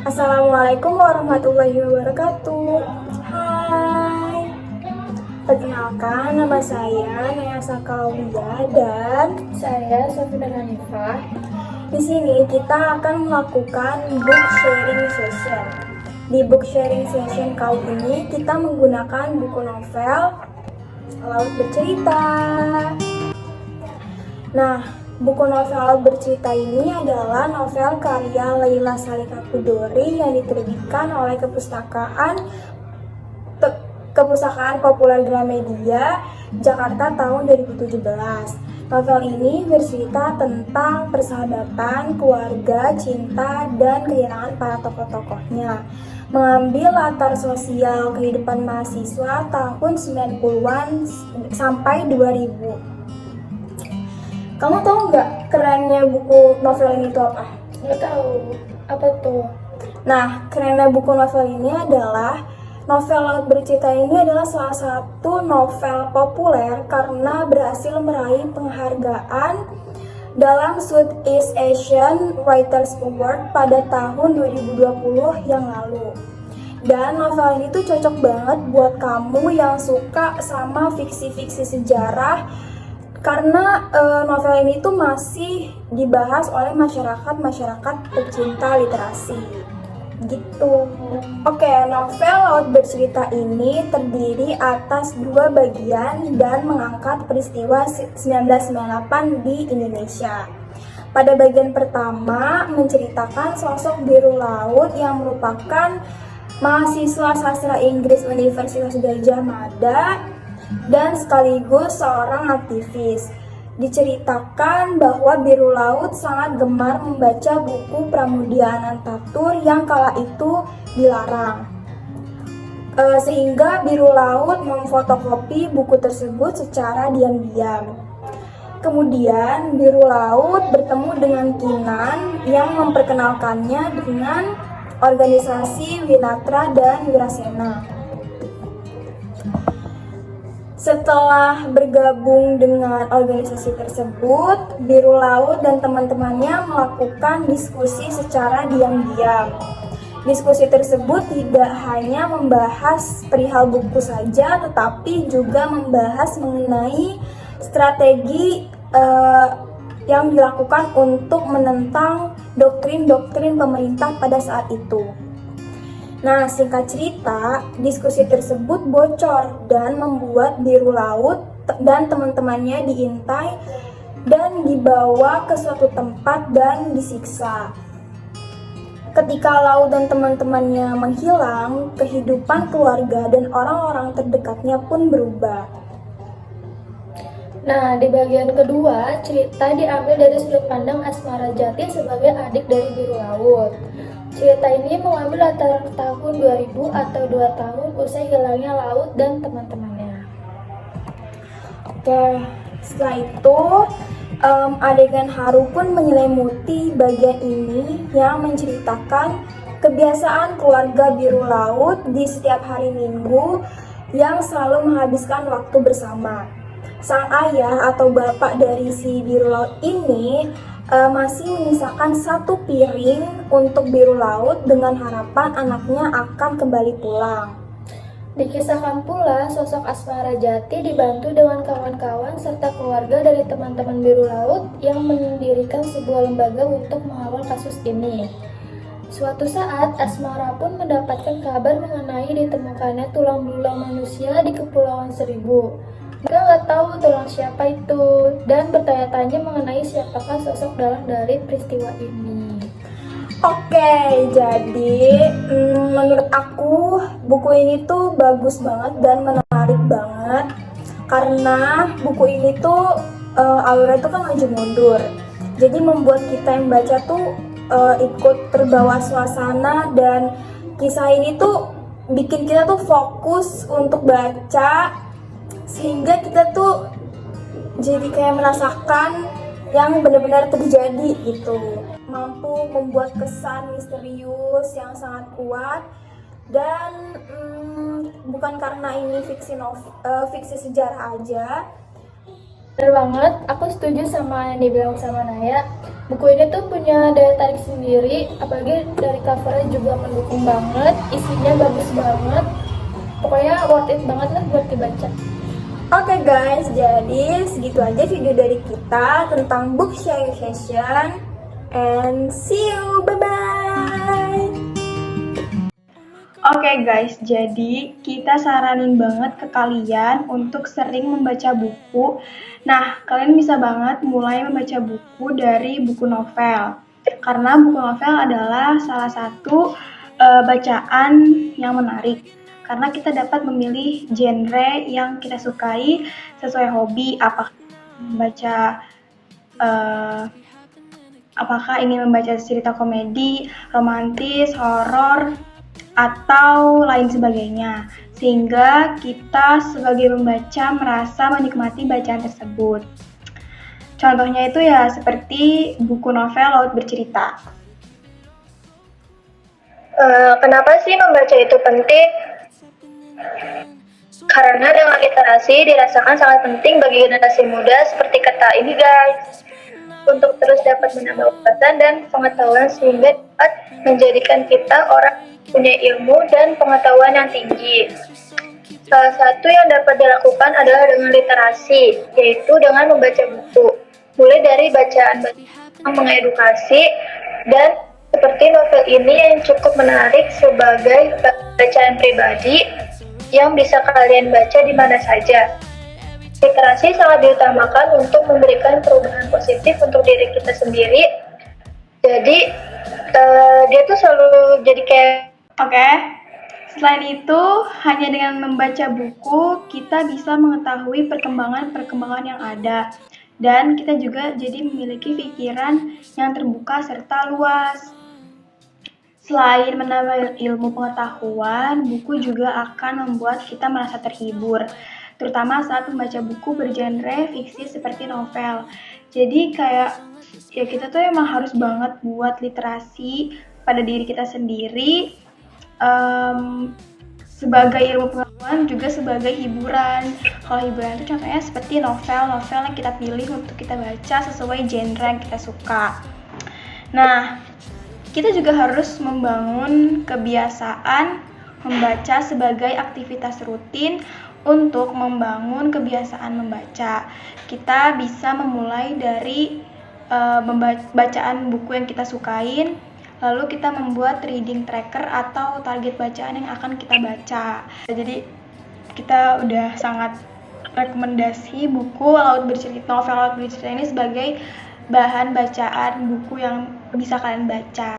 Assalamualaikum warahmatullahi wabarakatuh. Hai, perkenalkan nama saya Naya Sakaulia dan Saya Safina Hanifah. di sini kita akan melakukan book sharing session. Di book sharing session kali ini kita menggunakan buku novel Laut Bercerita. Nah, buku novel bercerita ini adalah novel karya Laila Salika Kudori yang diterbitkan oleh Kepustakaan Populer Gramedia Jakarta tahun 2017. Novel ini bercerita tentang persahabatan, keluarga, cinta, dan kehilangan para tokoh-tokohnya. Mengambil latar sosial kehidupan mahasiswa tahun 90-an sampai 2000. Kamu tahu nggak kerennya buku novel ini itu apa? Nggak tahu apa tuh. Nah, kerennya buku novel ini adalah novel Laut Bercerita ini adalah salah satu novel populer karena berhasil meraih penghargaan dalam Southeast Asian Writers Award pada tahun 2020 yang lalu. Dan novel ini tuh cocok banget buat kamu yang suka sama fiksi-fiksi sejarah karena novel ini tuh masih dibahas oleh masyarakat pecinta literasi gitu. Oke, novel Laut Bercerita ini terdiri atas dua bagian dan mengangkat peristiwa 1998 di Indonesia. Pada bagian pertama menceritakan sosok Biru Laut yang merupakan mahasiswa sastra Inggris Universitas Gadjah Mada dan sekaligus seorang aktivis. Diceritakan bahwa Biru Laut sangat gemar membaca buku Pramudia Anantatur yang kala itu dilarang. Sehingga Biru Laut memfotokopi buku tersebut secara diam-diam. Kemudian Biru Laut bertemu dengan Kinan yang memperkenalkannya dengan organisasi Winatra dan Wirasena. Setelah bergabung dengan organisasi tersebut, Biru Laut dan teman-temannya melakukan diskusi secara diam-diam. Diskusi tersebut tidak hanya membahas perihal buku saja, tetapi juga membahas mengenai strategi yang dilakukan untuk menentang doktrin-doktrin pemerintah pada saat itu. Nah, singkat cerita, diskusi tersebut bocor dan membuat Biru Laut dan teman-temannya diintai dan dibawa ke suatu tempat dan disiksa. Ketika Laut dan teman-temannya menghilang, kehidupan keluarga dan orang-orang terdekatnya pun berubah. Nah, di bagian kedua, cerita diambil dari sudut pandang Asmara Jati sebagai adik dari Biru Laut. Cerita ini mengambil latar tahun 2000 atau 2 tahun usai hilangnya Laut dan teman-temannya. Oke, setelah itu adegan haru pun menyelimuti bagian ini yang menceritakan kebiasaan keluarga Biru Laut di setiap hari Minggu yang selalu menghabiskan waktu bersama. Sang ayah atau bapak dari si Biru Laut ini masih menyisakan satu piring untuk Biru Laut dengan harapan anaknya akan kembali pulang. Dikisahkan pula sosok Asmara Jati dibantu dengan kawan-kawan serta keluarga dari teman-teman Biru Laut yang mendirikan sebuah lembaga untuk mengawal kasus ini. Suatu saat, Asmara pun mendapatkan kabar mengenai ditemukannya tulang belulang manusia di Kepulauan Seribu. Mereka nggak tahu tulang siapa itu dan bertanya-tanya mengenai siapakah sosok dalang dari peristiwa ini. Oke, jadi menurut aku buku ini tuh bagus banget dan menarik banget karena buku ini tuh alurnya tuh kan maju mundur. Jadi membuat kita yang baca tuh ikut terbawa suasana dan kisah ini tuh bikin kita tuh fokus untuk baca sehingga kita tuh jadi kayak merasakan yang benar-benar terjadi gitu. Mampu membuat kesan misterius yang sangat kuat dan bukan karena ini fiksi sejarah aja, Bener banget, aku setuju sama yang dibilang sama Naya. Buku ini tuh punya daya tarik sendiri, apalagi dari covernya juga mendukung banget, isinya bagus banget. Pokoknya worth it banget lah buat dibaca. Oke guys, jadi segitu aja video dari kita tentang book sharing session. And see you, bye-bye! Oke guys, jadi kita saranin banget ke kalian untuk sering membaca buku. Nah, kalian bisa banget mulai membaca buku dari buku novel. Karena buku novel adalah salah satu bacaan yang menarik. Karena kita dapat memilih genre yang kita sukai sesuai hobi, apakah ingin membaca cerita komedi, romantis, horor, atau lain sebagainya, sehingga kita sebagai pembaca merasa menikmati bacaan tersebut. Contohnya itu ya seperti buku novel Laut Bercerita. Kenapa sih membaca itu penting? Karena dengan literasi dirasakan sangat penting bagi generasi muda seperti kata ini guys, untuk terus dapat menambah wawasan dan pengetahuan sehingga dapat menjadikan kita orang punya ilmu dan pengetahuan yang tinggi. Salah satu yang dapat dilakukan adalah dengan literasi, yaitu dengan membaca buku. Mulai dari bacaan yang mengedukasi dan seperti novel ini yang cukup menarik sebagai bacaan pribadi yang bisa kalian baca di mana saja. Literasi sangat diutamakan untuk memberikan perubahan positif untuk diri kita sendiri. Jadi dia tuh selalu jadi kayak Oke. Selain itu, hanya dengan membaca buku, kita bisa mengetahui perkembangan-perkembangan yang ada. Dan kita juga jadi memiliki pikiran yang terbuka serta luas. Selain menambah ilmu pengetahuan, buku juga akan membuat kita merasa terhibur, terutama saat membaca buku bergenre fiksi seperti novel. Jadi kayak ya kita tuh emang harus banget buat literasi pada diri kita sendiri, sebagai ilmu pengetahuan juga sebagai hiburan. Kalau hiburan itu contohnya seperti novel-novel yang kita pilih untuk kita baca sesuai genre yang kita suka. Nah, kita juga harus membangun kebiasaan membaca sebagai aktivitas rutin untuk membangun kebiasaan membaca. Kita bisa memulai dari bacaan buku yang kita sukain, lalu kita membuat reading tracker atau target bacaan yang akan kita baca. Jadi kita udah sangat rekomendasi buku novel Laut Bercerita ini sebagai bahan bacaan buku yang bisa kalian baca.